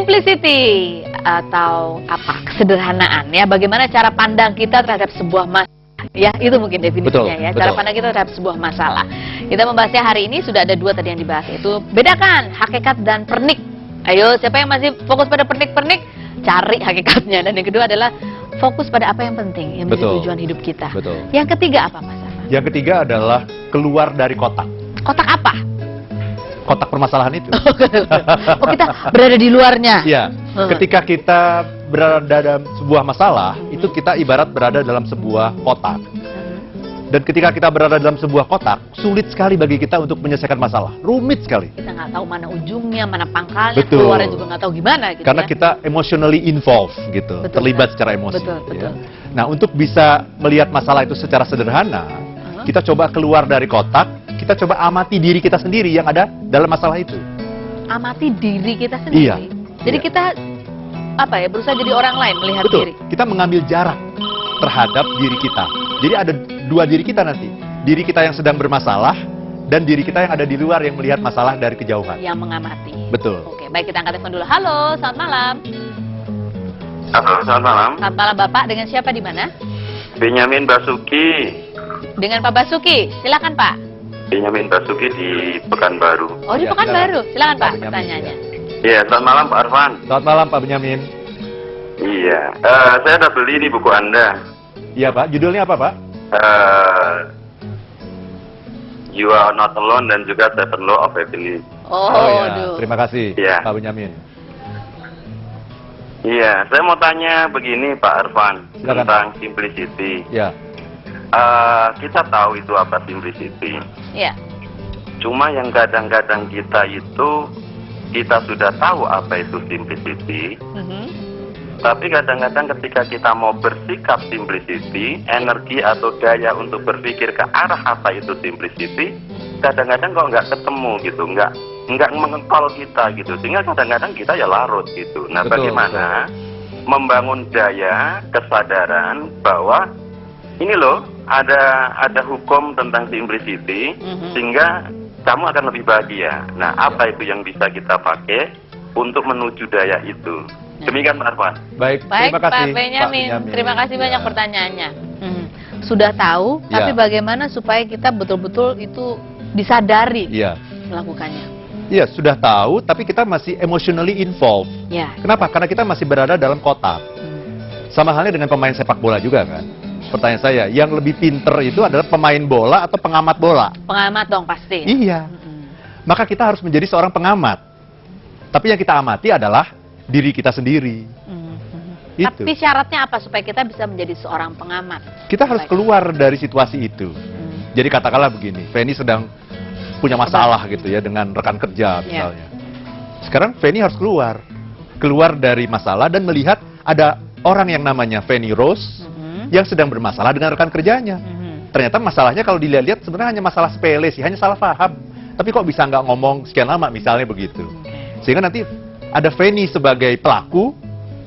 Simplicity atau apa? Kesederhanaan ya. Bagaimana cara pandang kita terhadap sebuah masalah? Ya, itu mungkin definisinya ya. Cara pandang kita terhadap sebuah masalah. Kita membahasnya hari ini sudah ada dua tadi yang dibahas, yaitu bedakan hakikat dan pernik. Ayo, siapa yang masih fokus pada pernik-pernik? Cari hakikatnya. Dan yang kedua adalah fokus pada apa yang penting, yang menjadi tujuan hidup kita. Yang ketiga apa, Mas Arfan? Yang ketiga adalah keluar dari kotak. Kotak apa? Kotak permasalahan itu. Oh, kita berada di luarnya. Iya. Ketika kita berada dalam sebuah masalah, itu kita ibarat berada dalam sebuah kotak. Dan ketika kita berada dalam sebuah kotak, sulit sekali bagi kita untuk menyelesaikan masalah. Rumit sekali. Kita nggak tahu mana ujungnya, mana pangkalnya, keluarnya juga nggak tahu gimana. Gitu karena ya. kita emotionally involved, gitu, terlibat secara emosi. Betul. Nah, untuk bisa melihat masalah itu secara sederhana, kita coba keluar dari kotak, kita coba amati diri kita sendiri yang ada dalam masalah itu. Amati diri kita sendiri. Iya. Jadi kita apa ya, berusaha jadi orang lain, melihat diri. Kita mengambil jarak terhadap diri kita. Jadi ada dua diri kita nanti. Diri kita yang sedang bermasalah dan diri kita yang ada di luar yang melihat masalah dari kejauhan. Yang mengamati. Betul. Oke, baik, kita angkat telepon dulu. Halo, selamat malam. Halo, selamat malam. Selamat malam Bapak, dengan siapa di mana? Benyamin Basuki. Dengan Pak Basuki, silakan Pak. Benyamin Basuki di Pekanbaru. Oh, di Ya, Pekanbaru. Silakan Pak, Benyamin, pertanyaannya. Iya, selamat malam Pak Arfan. Selamat malam Pak Benyamin. Iya, saya udah beli nih buku Anda. Iya Pak, judulnya apa Pak? You Are Not Alone dan juga Seven Law of Happiness. Oh, ya. aduh. Terima kasih Iya. Pak Benyamin. Iya, saya mau tanya begini Pak Arfan. Silakan, tentang simplicity. Ya. Kita tahu itu apa simplicity. Iya. Cuma yang kadang-kadang kita sudah tahu apa itu simplicity. Tapi kadang-kadang ketika kita mau bersikap simplicity, energi atau daya untuk berpikir ke arah apa itu simplicity, kadang-kadang kok nggak ketemu gitu, nggak mengepal kita gitu, sehingga kadang-kadang kita ya larut gitu. Nah, bagaimana membangun daya kesadaran bahwa ini loh ada hukum tentang simplicity, sehingga kamu akan lebih bahagia. Nah, apa itu yang bisa kita pakai untuk menuju daya itu? Demikian Pak Arfan. Baik, Baik terima kasih Pak Benyamin. Terima kasih banyak Ya. pertanyaannya. Sudah tahu, tapi bagaimana supaya kita betul-betul itu disadari Iya. melakukannya? Iya, sudah tahu, tapi kita masih emotionally involved. Ya. Kenapa? Karena kita masih berada dalam kotak. Sama halnya dengan pemain sepak bola juga kan. Pertanyaan saya, yang lebih pinter itu adalah pemain bola atau pengamat bola? Pengamat dong pasti. Iya. Maka kita harus menjadi seorang pengamat. Tapi yang kita amati adalah diri kita sendiri. Itu. Tapi syaratnya apa supaya kita bisa menjadi seorang pengamat? Kita harus keluar dari situasi itu. Jadi katakanlah begini, Feni sedang punya masalah gitu ya dengan rekan kerja misalnya. Sekarang Feni harus keluar dari masalah dan melihat ada orang yang namanya Feni Rose yang sedang bermasalah dengan rekan kerjanya. Ternyata masalahnya kalau dilihat-lihat sebenarnya hanya masalah sepele sih, hanya salah paham. Tapi kok bisa nggak ngomong sekian lama misalnya begitu. Sehingga nanti ada Feni sebagai pelaku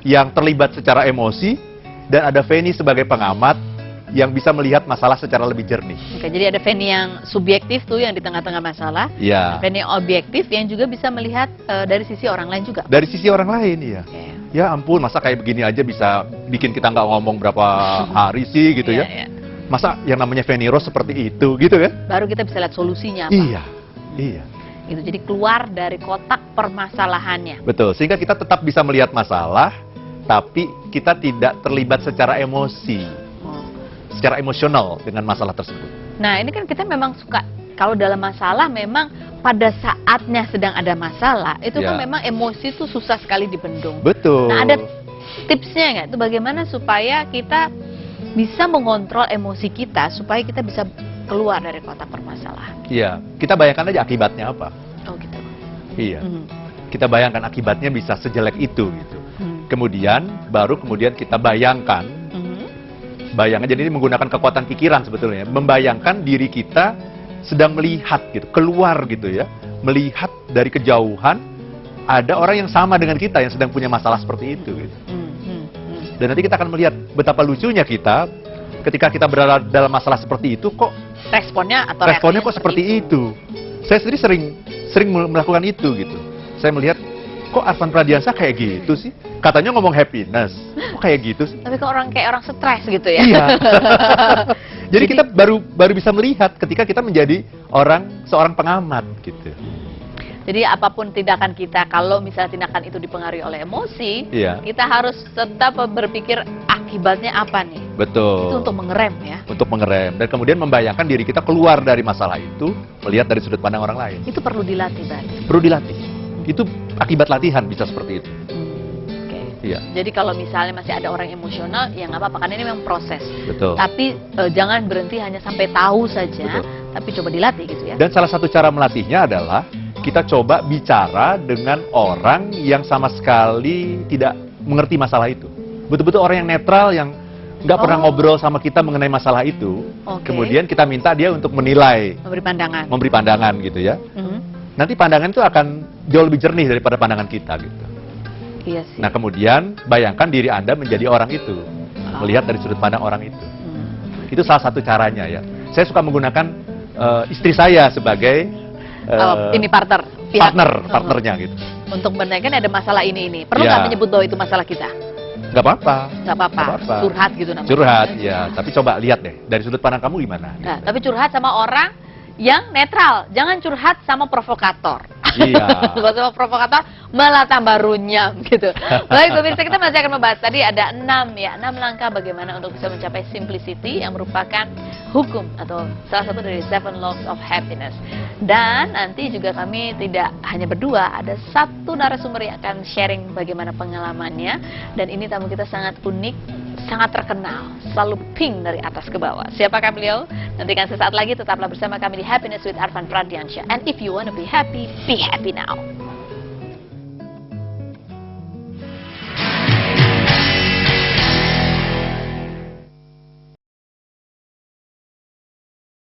yang terlibat secara emosi dan ada Feni sebagai pengamat yang bisa melihat masalah secara lebih jernih. Oke, jadi ada Feni yang subjektif tuh yang di tengah-tengah masalah. Iya. Feni objektif yang juga bisa melihat dari sisi orang lain juga. Dari sisi orang lain, ya. Ya ampun, masa kayak begini aja bisa bikin kita nggak ngomong berapa hari sih gitu ya. Masa yang namanya Feni Rose seperti itu gitu kan? Baru kita bisa lihat solusinya apa. Iya. Itu jadi keluar dari kotak permasalahannya. Betul, sehingga kita tetap bisa melihat masalah, tapi kita tidak terlibat secara emosi, secara emosional dengan masalah tersebut. Nah, ini kan kita memang suka, kalau dalam masalah memang pada saatnya sedang ada masalah, itu kan memang emosi itu susah sekali dibendung. Betul. Nah, ada tipsnya nggak? Itu bagaimana supaya kita bisa mengontrol emosi kita, supaya kita bisa keluar dari kotak permasalahan. Iya, kita bayangkan aja akibatnya apa. Oh gitu. Iya, kita bayangkan akibatnya bisa sejelek itu gitu. Kemudian kita bayangkan, jadi ini menggunakan kekuatan pikiran sebetulnya, membayangkan diri kita sedang melihat gitu, keluar gitu ya, melihat dari kejauhan ada orang yang sama dengan kita yang sedang punya masalah seperti itu gitu. Dan nanti kita akan melihat betapa lucunya kita ketika kita berada dalam masalah seperti itu, kok responnya kok seperti itu. Saya sendiri sering melakukan itu gitu. Saya melihat kok Arfan Pradiansyah kayak gitu sih? Katanya ngomong happiness, kok kayak gitu sih? Tapi kok kayak orang stres gitu ya? Iya. Jadi kita baru bisa melihat ketika kita menjadi seorang pengamat gitu. Jadi apapun tindakan kita, kalau misalnya tindakan itu dipengaruhi oleh emosi, Iya. kita harus tetap berpikir akibatnya apa nih. Betul. Itu untuk mengerem ya. Untuk mengerem dan kemudian membayangkan diri kita keluar dari masalah itu, melihat dari sudut pandang orang lain. Itu perlu dilatih berarti. Perlu dilatih. Itu akibat latihan bisa seperti itu. Oke. Iya. Jadi kalau misalnya masih ada orang emosional, ya nggak apa-apa, karena ini memang proses. Betul. Tapi jangan berhenti hanya sampai tahu saja, Betul. tapi coba dilatih gitu ya. Dan salah satu cara melatihnya adalah kita coba bicara dengan orang yang sama sekali tidak mengerti masalah itu. Betul-betul orang yang netral, yang nggak pernah ngobrol sama kita mengenai masalah itu. Oke. Kemudian kita minta dia untuk menilai, Memberi pandangan. gitu ya. Mhm. Nanti pandangan itu akan jauh lebih jernih daripada pandangan kita gitu. Iya sih. Nah kemudian bayangkan diri Anda menjadi orang itu, melihat dari sudut pandang orang itu. Itu salah satu caranya ya. Saya suka menggunakan istri saya sebagai Ini partnernya gitu. Untuk menanyakan ada masalah ini. Perlu Ya. nggak menyebut bahwa itu masalah kita? Nggak apa-apa. Nggak apa-apa. Curhat gitu namanya. Curhat, ya. Tapi coba lihat deh dari sudut pandang kamu gimana. Nah, tapi curhat sama orang yang netral. Jangan curhat sama provokator. Iya. Sama provokator malah tambah runyam gitu. Baik, pemirsa, kita masih akan membahas tadi ada 6 langkah bagaimana untuk bisa mencapai simplicity yang merupakan hukum atau salah satu dari 7 laws of happiness. Dan nanti juga kami tidak hanya berdua, ada satu narasumber yang akan sharing bagaimana pengalamannya, dan ini tamu kita sangat unik, sangat terkenal, selalu pink dari atas ke bawah. Siapakah beliau? Nantikan sesaat lagi, tetaplah bersama kami di Happiness with Arfan Pradiansyah. And if you wanna be happy now.